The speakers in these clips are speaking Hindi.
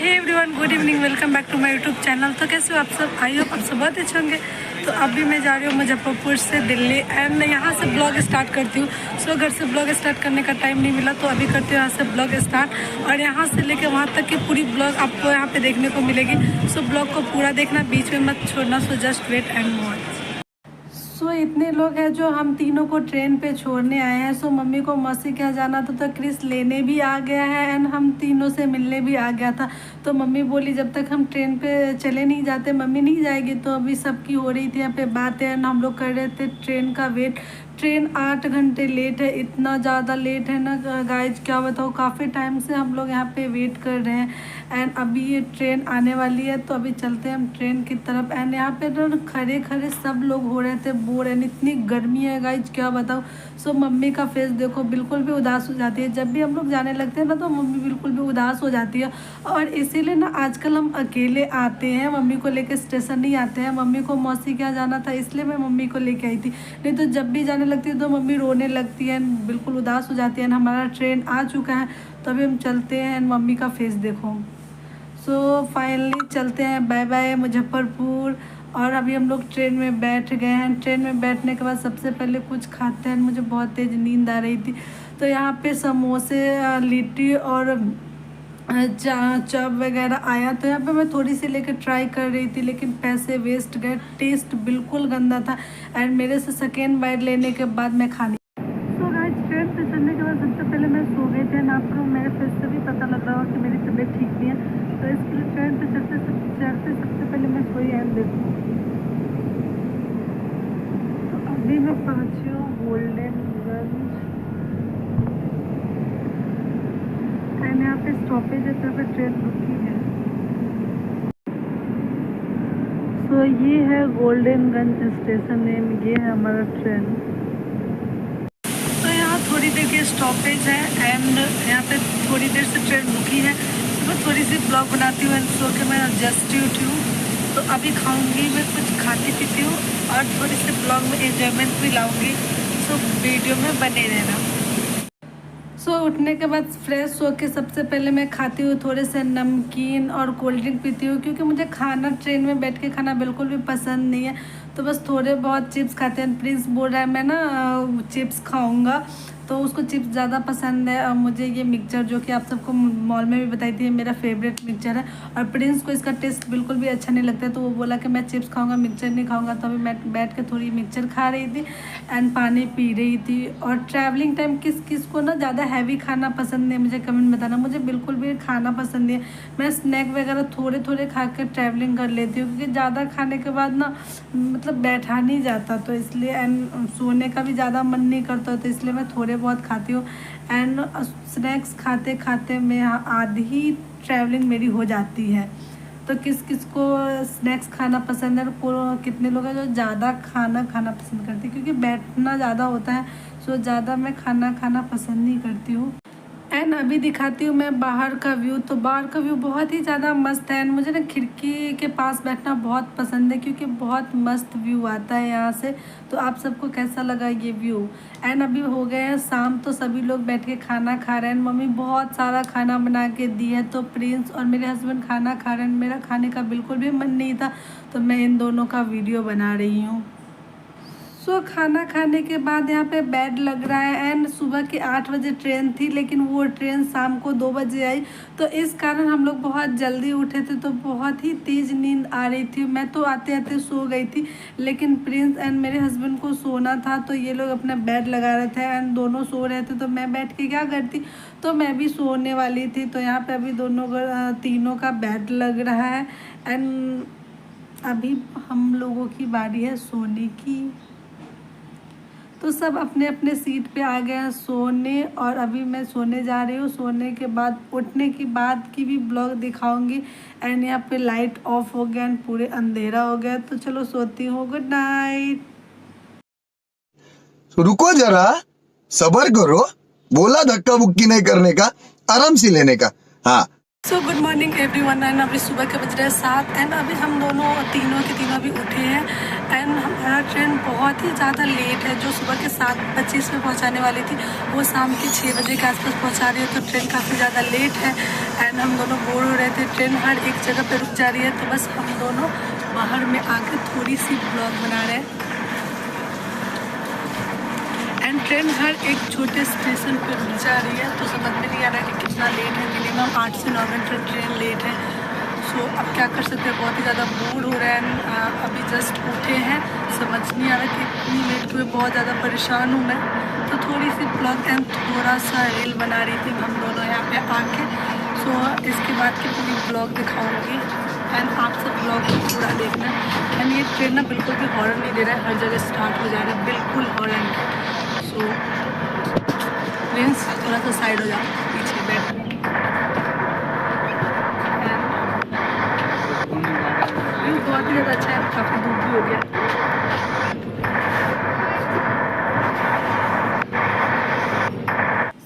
Hey everyone, good evening, welcome back to my YouTube channel. तो कैसे हो आप सब? आई होप आप सब बहुत अच्छे होंगे। तो अभी मैं जा रही हूँ मुजफ्फरपुर से दिल्ली एंड यहाँ से ब्लॉग स्टार्ट करती हूँ। सो घर से ब्लॉग स्टार्ट करने का टाइम नहीं मिला तो अभी करती हूँ यहाँ से ब्लॉग स्टार्ट, और यहाँ से लेके वहाँ तक की पूरी ब्लॉग आपको यहाँ पे देखने को मिलेगी। सो ब्लॉग को पूरा देखना, बीच में मत छोड़ना। So just wait and watch. So इतने लोग हैं जो हम तीनों को ट्रेन पे छोड़ने आए हैं। सो मम्मी को मौसी के यहाँ जाना था तो क्रिस लेने भी आ गया है एंड हम तीनों से मिलने भी आ गया था। तो मम्मी बोली जब तक हम ट्रेन पे चले नहीं जाते मम्मी नहीं जाएगी। तो अभी सबकी हो रही थी यहाँ पे बातें एंड हम लोग कर रहे थे ट्रेन का वेट। ट्रेन 8 घंटे लेट है, इतना ज़्यादा लेट है ना गाइज, क्या बताओ। काफ़ी टाइम से हम लोग यहाँ पे वेट कर रहे हैं एंड अभी ये ट्रेन आने वाली है। तो अभी चलते हैं हम ट्रेन की तरफ। एंड यहाँ पे ना खड़े खड़े सब लोग हो रहे थे बोर एंड इतनी गर्मी है गाइज, क्या बताओ। सो मम्मी का फेस देखो, बिल्कुल भी उदास हो जाती है। जब भी हम लोग जाने लगते हैं ना तो मम्मी बिल्कुल भी उदास हो जाती है। और इसीलिए ना आजकल हम अकेले आते हैं, मम्मी को लेकर स्टेशन नहीं आते हैं। मम्मी को मौसी के यहाँ जाना था इसलिए मैं मम्मी को लेके आई थी, नहीं तो जब भी जाने लगती है तो मम्मी रोने लगती है, बिल्कुल उदास हो जाती है। हमारा ट्रेन आ चुका है तो अभी हम चलते हैं। मम्मी का फेस देखो। सो फाइनली चलते हैं, बाय बाय मुजफ्फरपुर। और अभी हम लोग ट्रेन में बैठ गए हैं। ट्रेन में बैठने के बाद सबसे पहले कुछ खाते हैं। मुझे बहुत तेज़ नींद आ रही थी तो यहाँ पे समोसे, लिट्टी और चॉप वगैरह आया। तो यहाँ पे मैं थोड़ी सी लेकर ट्राई कर रही थी लेकिन पैसे वेस्ट गए, टेस्ट बिल्कुल गंदा था एंड मेरे से सेकेंड बाइट लेने के बाद मैं खानी। तो गाइस ट्रेन से चलने के बाद सबसे पहले मैं सो गई थी ना। आपको मेरे फेस से भी पता लग रहा हो कि मेरी तबीयत ठीक नहीं है। तो इसके लिए ट्रेन पे चढ़ते सबसे पहले मैं सोई एंड देखूँ। तो अभी मैं पहुँची हूँ गोल्डनगंज एंड यहाँ पे स्टॉपेज है तो यहाँ पे ट्रेन रुकी है। तो ये है गोल्डनगंज स्टेशन एंड ये है हमारा ट्रेन। तो यहाँ थोड़ी देर की स्टॉपेज है एंड यहाँ पे थोड़ी देर से ट्रेन रुकी है। तो मैं थोड़ी सी ब्लॉग बनाती हूँ एंड सो के मैं जस्ट उठी हूँ। तो अभी खाऊंगी, मैं कुछ खाती पीती हूँ और थोड़ी सी ब्लॉग में एंजॉयमेंट भी लाऊंगी। सो वीडियो में बने रहना। सो उठने के बाद फ्रेश होके सबसे पहले मैं खाती हूँ थोड़े से नमकीन और कोल्ड ड्रिंक पीती हूँ, क्योंकि मुझे खाना ट्रेन में बैठ के खाना बिल्कुल भी पसंद नहीं है। तो बस थोड़े बहुत चिप्स खाते हैं। प्रिंस बोल रहा है मैं ना चिप्स खाऊंगा, तो उसको चिप्स ज़्यादा पसंद है। और मुझे ये मिक्सचर जो कि आप सबको मॉल में भी बताई थी मेरा फेवरेट मिक्सचर है, और प्रिंस को इसका टेस्ट बिल्कुल भी अच्छा नहीं लगता है। तो वो बोला कि मैं चिप्स खाऊंगा, मिक्सचर नहीं खाऊंगा। तो अभी मैं बैठ के थोड़ी मिक्सचर खा रही थी एंड पानी पी रही थी। और ट्रैवलिंग टाइम किस किस को ना ज़्यादा हैवी खाना पसंद नहीं है, मुझे कमेंट बताना। मुझे बिल्कुल भी खाना पसंद नहीं है। मैं स्नैक वगैरह थोड़े थोड़े खा कर ट्रैवलिंग कर लेती हूँ, क्योंकि ज़्यादा खाने के बाद ना मतलब बैठा नहीं जाता, तो इसलिए एंड सोने का भी ज़्यादा मन नहीं करता, तो इसलिए मैं थोड़े बहुत खाती हूँ। एंड स्नैक्स खाते खाते मैं आधी ट्रैवलिंग मेरी हो जाती है। तो किस किस को स्नैक्स खाना पसंद है, और कितने लोग हैं जो ज़्यादा खाना पसंद करते हैं, क्योंकि बैठना ज़्यादा होता है। सो ज़्यादा मैं खाना पसंद नहीं करती हूँ। एंड अभी दिखाती हूँ मैं बाहर का व्यू। तो बाहर का व्यू बहुत ही ज़्यादा मस्त है एंड मुझे ना खिड़की के पास बैठना बहुत पसंद है, क्योंकि बहुत मस्त व्यू आता है यहाँ से। तो आप सबको कैसा लगा ये व्यू? एंड अभी हो गए हैं शाम, तो सभी लोग बैठ के खाना खा रहे हैं। मम्मी बहुत सारा खाना बना के दी है, तो प्रिंस और मेरे हस्बैंड खाना खा रहे हैं। मेरा खाने का बिल्कुल भी मन नहीं था, तो मैं इन दोनों का वीडियो बना रही हूँ। सो खाना खाने के बाद यहाँ पे बेड लग रहा है एंड सुबह के 8 बजे ट्रेन थी, लेकिन वो ट्रेन शाम को 2 बजे आई। तो इस कारण हम लोग बहुत जल्दी उठे थे, तो बहुत ही तेज़ नींद आ रही थी। मैं तो आते आते सो गई थी, लेकिन प्रिंस एंड मेरे हस्बैंड को सोना था, तो ये लोग अपना बेड लगा रहे थे एंड दोनों सो रहे थे। तो मैं बैठ के क्या करती, तो मैं भी सोने वाली थी। तो यहाँ पर अभी तीनों का बेड लग रहा है एंड अभी हम लोगों की बारी है सोने की। तो सब अपने अपने सीट पे आ गए हैं सोने, और अभी मैं सोने जा रही हूँ। सोने के बाद उठने के बाद की भी ब्लॉग दिखाऊंगी। एंड यहाँ पे लाइट ऑफ हो गया एंड पूरे अंधेरा हो गया। तो चलो सोती हूँ, गुड नाइट। रुको जरा, सबर करो। बोला धक्का बुक्की नहीं करने का, आराम से लेने का। हाँ। So good morning everyone. And अभी सुबह के बज रहे हैं 7 एंड अभी हम दोनों तीनों के तीनों भी उठे हैं एंड हमारा ट्रेन बहुत ही ज़्यादा लेट है। जो सुबह के 7:25 में पहुंचाने वाली थी वो शाम के 6 बजे के आसपास पहुंचा रही है, तो ट्रेन काफ़ी ज़्यादा लेट है एंड हम दोनों बोर हो रहे थे। ट्रेन हर एक जगह पे रुक जा रही है, तो बस हम दोनों बाहर में आकर थोड़ी सी ब्लॉग बना रहे हैं एंड ट्रेन हर एक छोटे स्टेशन पर रुक जा रही है, तो समझ में नहीं आ रहा कि कितना लेट है। मिनिमम 8 से 9 घंटे ट्रेन लेट है। सो अब क्या कर सकते हैं, बहुत ही ज़्यादा बोर हो रहा है। अभी जस्ट उठे हैं, समझ नहीं आ रहा कि इतनी लेट हुए, बहुत ज़्यादा परेशान हूँ मैं। तो थोड़ी सी ब्लॉग एंड थोड़ा सा रील बना रही थी हम दोनों यहाँ पे आके। सो इसके बाद की पूरी ब्लॉग दिखाऊँगी एंड आप सब ब्लॉग को पूरा देखना। एंड ये ट्रेन ना बिल्कुल भी हॉर्न नहीं दे रहा है, हर जगह स्टार्ट हो जा रहा है बिल्कुल हॉर्न के। सो प्लीज़ थोड़ा सा साइड हो जाओ, पीछे बैठ। व्यू बहुत ही ज़्यादा अच्छा है, काफ़ी धूप भी हो गया।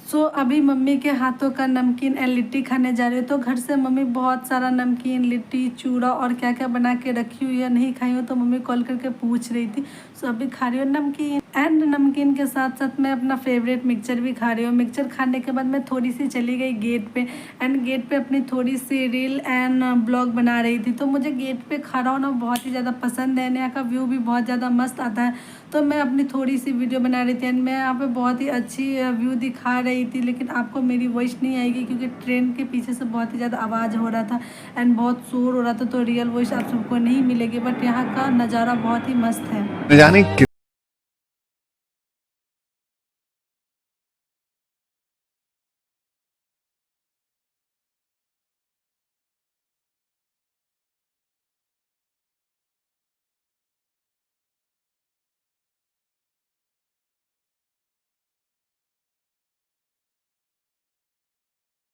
सो अभी मम्मी के हाथों का नमकीन एंड लिट्टी खाने जा रही हूँ। तो घर से मम्मी बहुत सारा नमकीन, लिट्टी, चूड़ा और क्या क्या बना के रखी हुई है। नहीं खाई हूँ तो मम्मी कॉल करके पूछ रही थी। सो अभी खा रही हूँ नमकीन एंड नमकीन के साथ साथ मैं अपना फेवरेट मिक्सचर भी खा रही हूँ। मिक्सचर खाने के बाद मैं थोड़ी सी चली गई गेट पे एंड गेट पे अपनी थोड़ी सी रील एंड ब्लॉग बना रही थी। तो मुझे गेट पे खड़ा होना बहुत ही ज़्यादा पसंद है। यहाँ का व्यू भी बहुत ज़्यादा मस्त आता है, तो मैं अपनी थोड़ी सी वीडियो बना रही थी एंड मैं यहाँ पे बहुत ही अच्छी व्यू दिखा रही थी। लेकिन आपको मेरी वॉइस नहीं आएगी क्योंकि ट्रेन के पीछे से बहुत ही ज़्यादा आवाज़ हो रहा था एंड बहुत शोर हो रहा था, तो रियल वॉइस आप सबको नहीं मिलेगी। बट यहाँ का नज़ारा बहुत ही मस्त है। जाने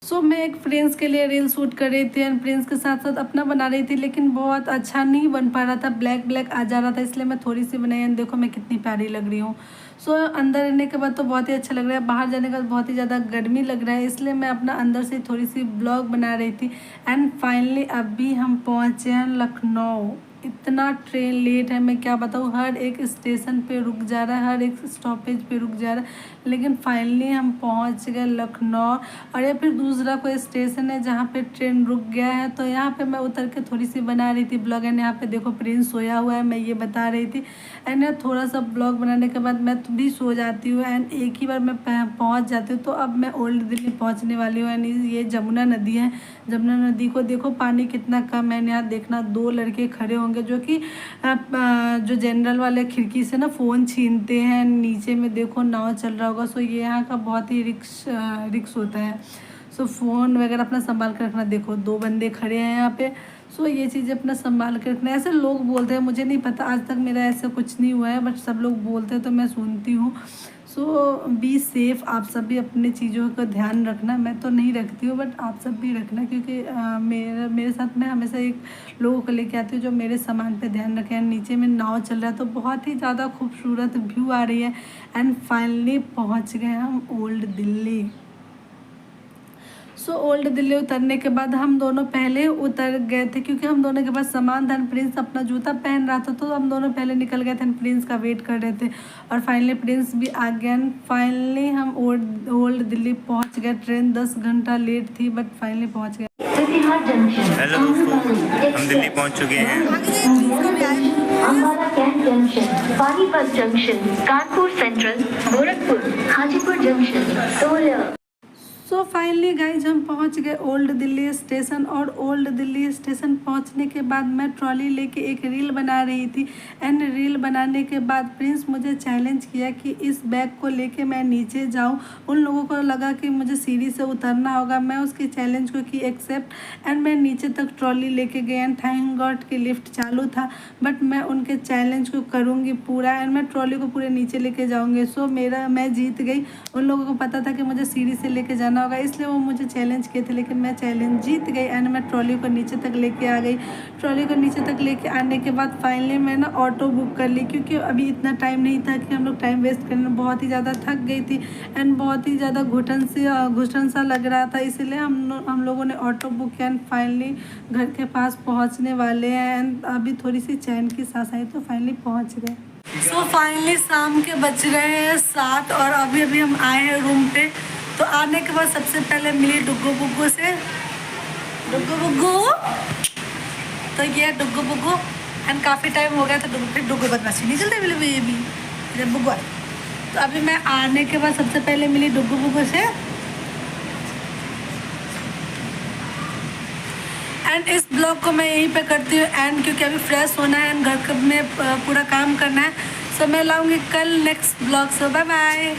सो मैं एक फ्रेंड्स के लिए रील शूट कर रही थी एंड फ्रेंड्स के साथ साथ अपना बना रही थी, लेकिन बहुत अच्छा नहीं बन पा रहा था, ब्लैक ब्लैक आ जा रहा था, इसलिए मैं थोड़ी सी बनाई एंड देखो मैं कितनी प्यारी लग रही हूँ। सो अंदर रहने के बाद तो बहुत ही अच्छा लग रहा है, बाहर जाने के बाद बहुत ही ज़्यादा गर्मी लग रहा है, इसलिए मैं अपना अंदर से थोड़ी सी ब्लॉग बना रही थी। एंड फाइनली अभी हम पहुँचे हैं लखनऊ। इतना ट्रेन लेट है, मैं क्या बताऊँ, हर एक स्टेशन पे रुक जा रहा है, हर एक स्टॉपेज पे रुक जा रहा है, लेकिन फाइनली हम पहुंच गए लखनऊ। और ये फिर दूसरा कोई स्टेशन है जहाँ पे ट्रेन रुक गया है, तो यहाँ पे मैं उतर के थोड़ी सी बना रही थी ब्लॉग। एंड यहाँ पे देखो प्रिंस सोया हुआ है, मैं ये बता रही थी। एंड थोड़ा सा ब्लॉग बनाने के बाद मैं भी सो जाती हूँ एंड एक ही बार मैं पहुँच जाती हूँ। तो अब मैं ओल्ड दिल्ली पहुँचने वाली हूँ एंड ये जमुना नदी है। जमुना नदी को देखो पानी कितना कम है। यहाँ देखना 2 लड़के खड़े होंगे जो कि जो जनरल वाले खिड़की से ना फ़ोन छीनते हैं। नीचे में देखो नाव चल रहा होगा। सो ये यहाँ का बहुत ही रिक्स होता है। सो फ़ोन वगैरह अपना संभाल कर रखना। देखो 2 बंदे खड़े हैं यहाँ पे। सो ये चीज़ें अपना संभाल कर रखना। ऐसे लोग बोलते हैं, मुझे नहीं पता, आज तक मेरा ऐसा कुछ नहीं हुआ है, बट सब लोग बोलते हैं तो मैं सुनती हूँ। सो बी सेफ़, आप सब भी अपने चीज़ों का ध्यान रखना। मैं तो नहीं रखती हूँ बट आप सब भी रखना, क्योंकि मेरे साथ मैं हमेशा एक लोगों को लेके आती हूँ जो मेरे सामान पे ध्यान रखें। नीचे में नाव चल रहा है तो बहुत ही ज़्यादा खूबसूरत व्यू आ रही है। एंड फाइनली पहुँच गए हम old Delhi. So old Delhi उतरने के बाद हम दोनों पहले उतर गए थे क्योंकि हम दोनों के पास सामान था। प्रिंस अपना जूता पहन रहा था तो हम दोनों पहले निकल गए थे, प्रिंस का वेट कर रहे थे और फाइनली प्रिंस भी आ गया। फाइनली हम ओल्ड दिल्ली पहुंच गए। ट्रेन 10 घंटा लेट थी बट फाइनली पहुंच गए। हेलो दोस्तों, हम दिल्ली पहुंच चुके हैं। Ambala cantt junction, Panipat junction, Kanpur central, Gorakhpur, Hajipur junction, सोलह। सो फाइनली गाइज हम पहुंच गए ओल्ड दिल्ली स्टेशन। और ओल्ड दिल्ली स्टेशन पहुंचने के बाद मैं ट्रॉली लेके एक रील बना रही थी। एंड रील बनाने के बाद प्रिंस मुझे चैलेंज किया कि इस बैग को लेके मैं नीचे जाऊं। उन लोगों को लगा कि मुझे सीढ़ी से उतरना होगा, मैं उसकी चैलेंज को की एक्सेप्ट एंड मैं नीचे तक ट्रॉली लेके गई। एंड थैंक गॉड कि लिफ्ट चालू था, बट मैं उनके चैलेंज को करूँगी पूरा एंड मैं ट्रॉली को पूरे नीचे लेके जाऊँगी। सो मैं जीत गई। उन लोगों को पता था कि मुझे सीढ़ी से लेके जाना होगा, इसलिए वो मुझे चैलेंज किए थे, लेकिन मैं चैलेंज जीत गई एंड मैं ट्रॉली को नीचे तक लेके आ गई। ट्रॉली को नीचे तक लेके आने के बाद फाइनली मैं ना ऑटो बुक कर ली, क्योंकि अभी इतना टाइम नहीं था कि हम लोग टाइम वेस्ट करने, बहुत ही ज़्यादा थक गई थी एंड बहुत ही ज़्यादा घुटन सा लग रहा था, इसीलिए हम लोगों ने ऑटो बुक किया एंड फाइनली घर के पास पहुँचने वाले हैं एंड अभी थोड़ी सी चैन की सांस आई तो फाइनली पहुँच गए। सो फाइनली शाम के बज रहे हैं 7 और अभी हम आए हैं रूम पे। तो आने के बाद सबसे पहले मिली डुग्गू बुग्गू से। डुग्गू बुग्गू, तो ये डुग्गू बुग्गू एंड काफ़ी टाइम हो गया था फिर डुग्गू बदमाशी नहीं चलते मिले बेबी जब बुग्गू। तो अभी मैं आने के बाद सबसे पहले मिली डुग्गू बुग्गू से एंड इस ब्लॉग को मैं यहीं पे करती हूँ एंड, क्योंकि अभी फ्रेश होना है एंड घर में पूरा काम करना है। सो मैं लाऊंगी कल नेक्स्ट ब्लॉग। सो बाय बाय।